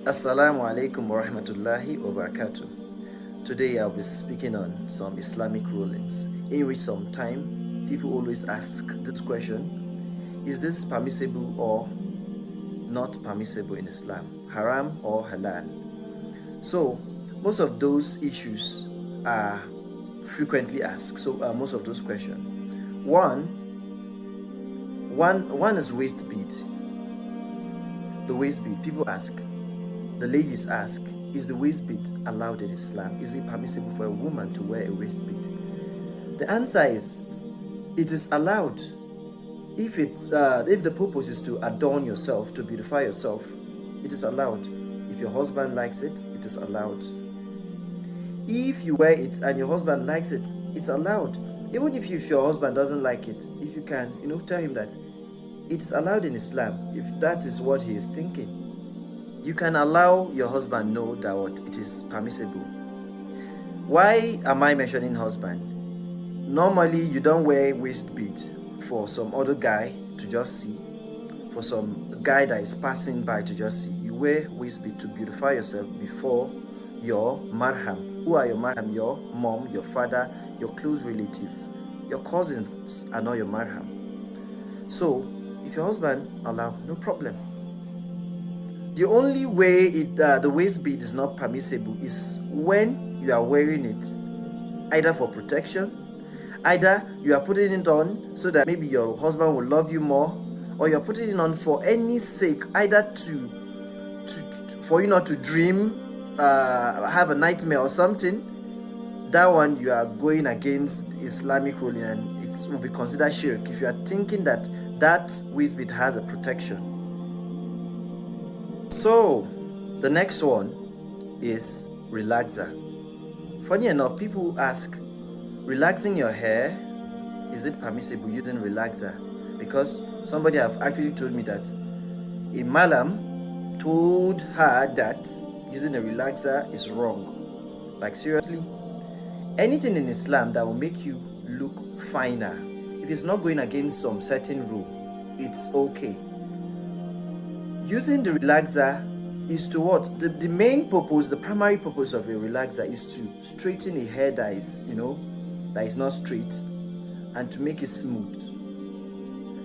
Assalamu alaikum wa rahmatullahi wa barakatuh. Today I'll be speaking on some Islamic rulings, in which sometime people always ask this question: is this permissible or not permissible in Islam? Haram or halal? So most of those issues are frequently asked. So most of those questions. One is waist bead. The waist bead. People ask. The ladies ask, is the waist bead allowed in Islam? Is it permissible for a woman to wear a waist bead? The answer is, it is allowed. If the purpose is to adorn yourself, to beautify yourself, it is allowed. If your husband likes it, it is allowed. If you wear it and your husband likes it, it's allowed. Even if your husband doesn't like it, if you can, tell him that it is allowed in Islam, if that is what he is thinking. You can allow your husband know that it is permissible. Why am I mentioning husband? Normally, you don't wear waist bead for some other guy to just see, for some guy that is passing by to just see. You wear waist bead to beautify yourself before your marham. Who are your marham? Your mom, your father, your close relative. Your cousins are not your marham. So, if your husband allow, no problem. The only way the waist bead is not permissible is when you are wearing it, either for protection, either you are putting it on so that maybe your husband will love you more, or you're putting it on for any sake, either for you not to dream, have a nightmare or something. That one you are going against Islamic ruling, and it will be considered shirk if you are thinking that waist bead has a protection. So, the next one is relaxer. Funny enough, people ask, relaxing your hair, is it permissible using relaxer? Because somebody have actually told me that a malam told her that using a relaxer is wrong. Like, seriously? Anything in Islam that will make you look finer, if it's not going against some certain rule, it's okay. Using the relaxer is to what? The main purpose, the primary purpose of a relaxer is to straighten a hair that is, that is not straight, and to make it smooth.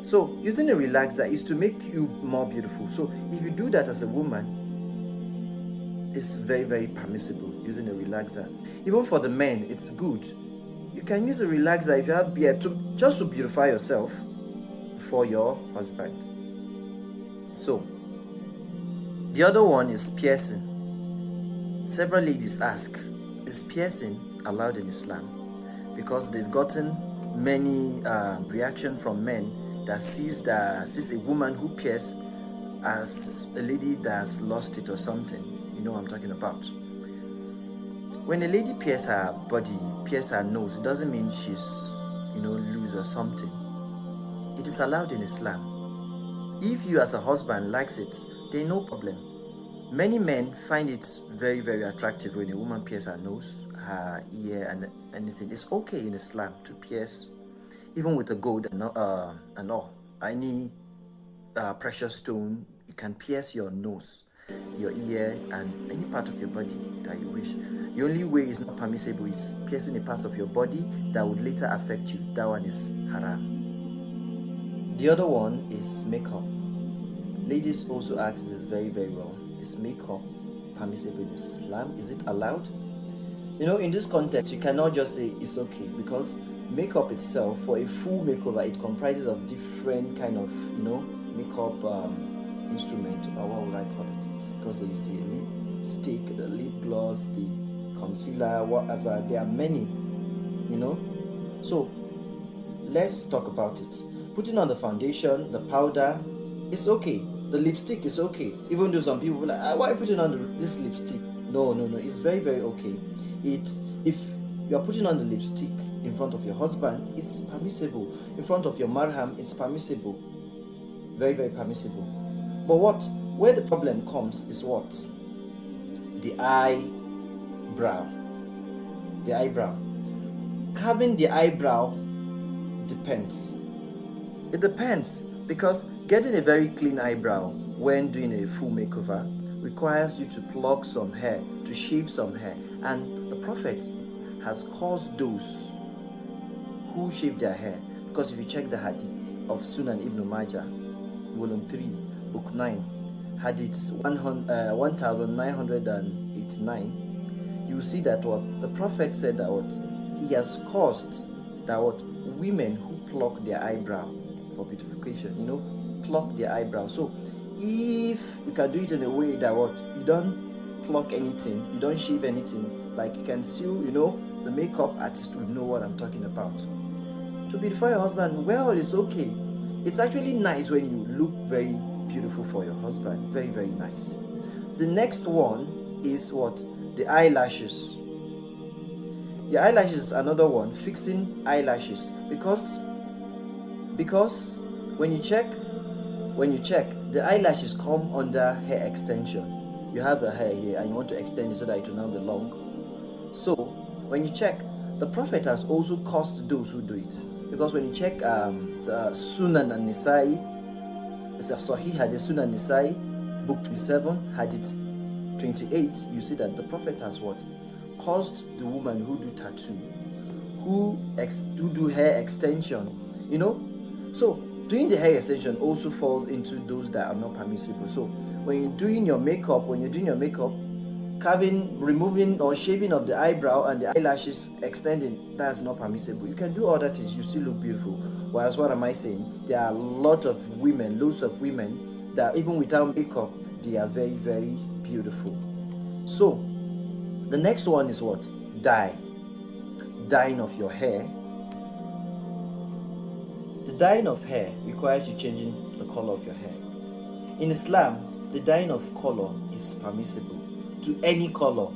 So using a relaxer is to make you more beautiful. So if you do that as a woman, it's very, very permissible using a relaxer. Even for the men, it's good. You can use a relaxer if you have beard just to beautify yourself for your husband. So the other one is piercing. Several ladies ask, is piercing allowed in Islam? Because they've gotten many reaction from men that sees a woman who pierces as a lady that has lost it or something. You know what I'm talking about. When a lady pierces her body, pierces her nose, it doesn't mean she's, loose or something. It is allowed in Islam. If you as a husband likes it, then no problem. Many men find it very, very attractive when a woman pierces her nose, her ear, and anything. It's okay in Islam to pierce, even with a gold and all. Any precious stone, you can pierce your nose, your ear, and any part of your body that you wish. The only way it's not permissible is piercing a part of your body that would later affect you. That one is haram. The other one is makeup. Ladies also ask this very, very well. Is makeup permissible in Islam? Is it allowed? In this context, you cannot just say it's okay, because makeup itself, for a full makeover, it comprises of different kind of, makeup instrument, or what would I call it? Because there is the lipstick, the lip gloss, the concealer, whatever. There are many, So, let's talk about it. Putting on the foundation, the powder, it's okay. The lipstick is okay, even though some people will like, why are you putting on this lipstick? No, it's very, very okay. If you are putting on the lipstick in front of your husband, it's permissible. In front of your marham, it's permissible. Very, very permissible. But where the problem comes is what? The eyebrow. The eyebrow. Carving the eyebrow depends. It depends, because getting a very clean eyebrow when doing a full makeover requires you to pluck some hair, to shave some hair. And the Prophet has caused those who shave their hair, because if you check the hadith of Sunan Ibn Majah, volume 3, book 9, hadith 1989, you see that what the Prophet said, that what he has caused that what women who pluck their eyebrow for beautification, pluck their eyebrow. So if you can do it in a way that what you don't pluck anything, you don't shave anything, like you can still, the makeup artist will know what I'm talking about. To beautify your husband, well, it's okay. It's actually nice when you look very beautiful for your husband. Very, very nice. The next one is what? The eyelashes. The eyelashes is another one. Fixing eyelashes. Because when you check, the eyelashes come under hair extension. You have the hair here and you want to extend it so that it will now be long. So when you check, the Prophet has also caused those who do it. Because when you check the Sunan an-Nisa'i, it's a Sahih Hadith, Sunan Nisa'i, book 27, Hadith 28, you see that the Prophet has what? Caused the woman who do tattoo, who do hair extension, So doing the hair extension also falls into those that are not permissible. So when you're doing your makeup, carving, removing or shaving of the eyebrow and the eyelashes extending, that's not permissible. You can do other things, you still look beautiful. Whereas what am I saying? There are loads of women that even without makeup, they are very, very beautiful. So the next one is what? Dyeing of your hair. The dyeing of hair requires you changing the color of your hair. In Islam, the dyeing of color is permissible to any color,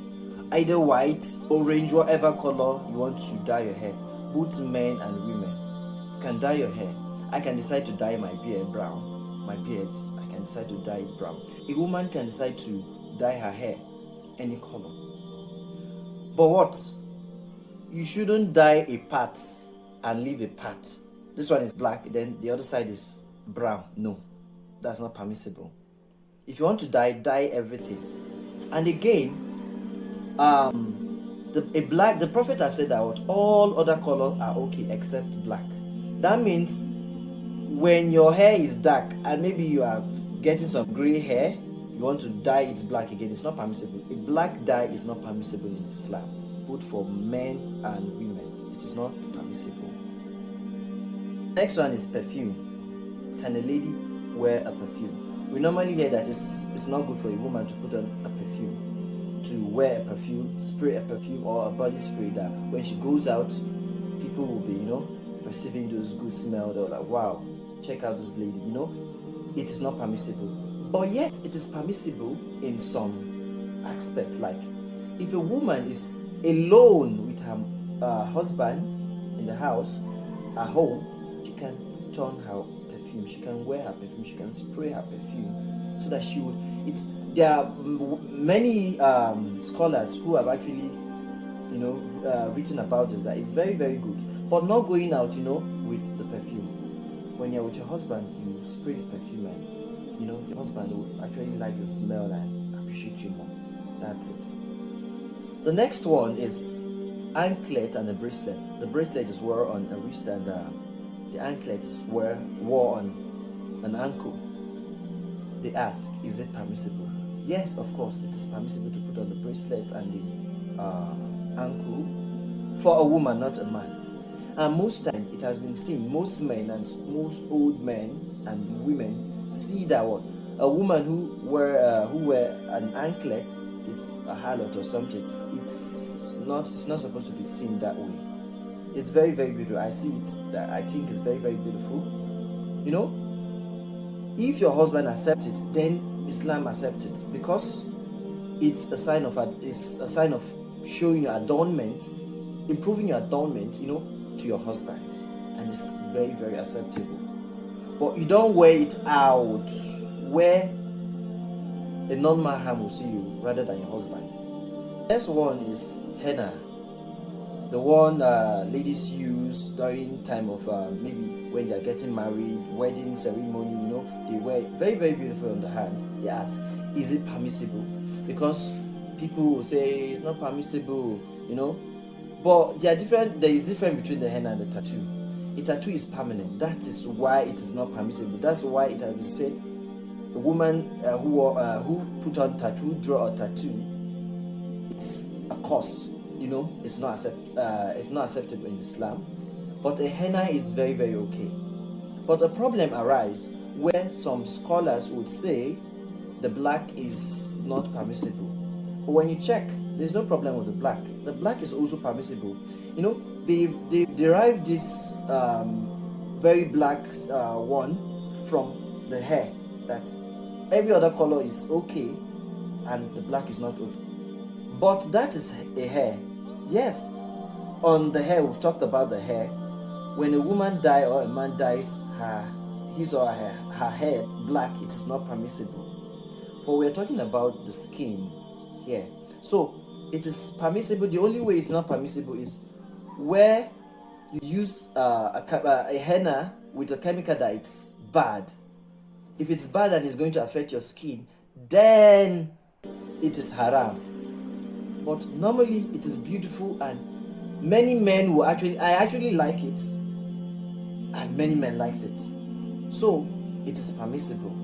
either white, orange, whatever color you want to dye your hair. Both men and women, you can dye your hair. I can decide to dye my beard brown. I can decide to dye it brown. A woman can decide to dye her hair any color. But what? You shouldn't dye a part and leave a part. This one is black, then the other side is brown. No, that's not permissible. If you want to dye everything. And again, the Prophet have said that all other colors are okay except black. That means when your hair is dark and maybe you are getting some gray hair, you want to dye it black again, it's not permissible. A black dye is not permissible in Islam, both for men and women. It is not permissible. Next one is perfume. Can a lady wear a perfume? We normally hear that it's not good for a woman to put on a perfume, to wear a perfume, spray a perfume or a body spray that when she goes out, people will be, perceiving those good smell. They're like, wow, check out this lady, It is not permissible. But yet, it is permissible in some aspect. Like, if a woman is alone with her husband in the house, at home, she can put on her perfume, she can wear her perfume, she can spray her perfume, so that she would. There are many scholars who have actually, written about this, that it's very, very good. But not going out, with the perfume. When you're with your husband, you spray the perfume, and your husband will actually like the smell and appreciate you more. That's it. The next one is anklet and a bracelet. The bracelet is worn on a wrist, and the anklet is worn on an ankle. They ask, is it permissible? Yes, of course, it is permissible to put on the bracelet and the ankle for a woman, not a man. And most time it has been seen, most men and most old men and women see that a woman who wear an anklet, it's a harlot or something. It's not supposed to be seen that way. It's very, very beautiful. I see it. That I think it's very, very beautiful. If your husband accepts it, then Islam accepts it, because it's a sign of showing your adornment, improving your adornment, to your husband, and it's very, very acceptable. But you don't wear it out where a non-mahram will see you rather than your husband. Next one is henna, the one ladies use during time of maybe when they are getting married, wedding ceremony, they wear it very, very beautiful on the hand. They ask, is it permissible? Because people will say it's not permissible, but there is difference between the henna and the tattoo. A tattoo is permanent. That is why it is not permissible. That's why it has been said a woman who put on tattoo, draw a tattoo, it's a curse. It's not acceptable in Islam. But a henna is very, very okay. But a problem arises where some scholars would say the black is not permissible. But when you check, there's no problem with the black. The black is also permissible. They've derived this very black one from the hair, that every other color is okay and the black is not okay. But that is a hair. Yes, on the hair, we've talked about the hair. When a woman dies or a man dies, his or her hair black, it is not permissible. But we're talking about the skin here. So it is permissible. The only way it's not permissible is where you use a henna with a chemical that it's bad. If it's bad and it's going to affect your skin, then it is haram. But normally it is beautiful, and many men will I actually like it, and many men likes it. So it is permissible.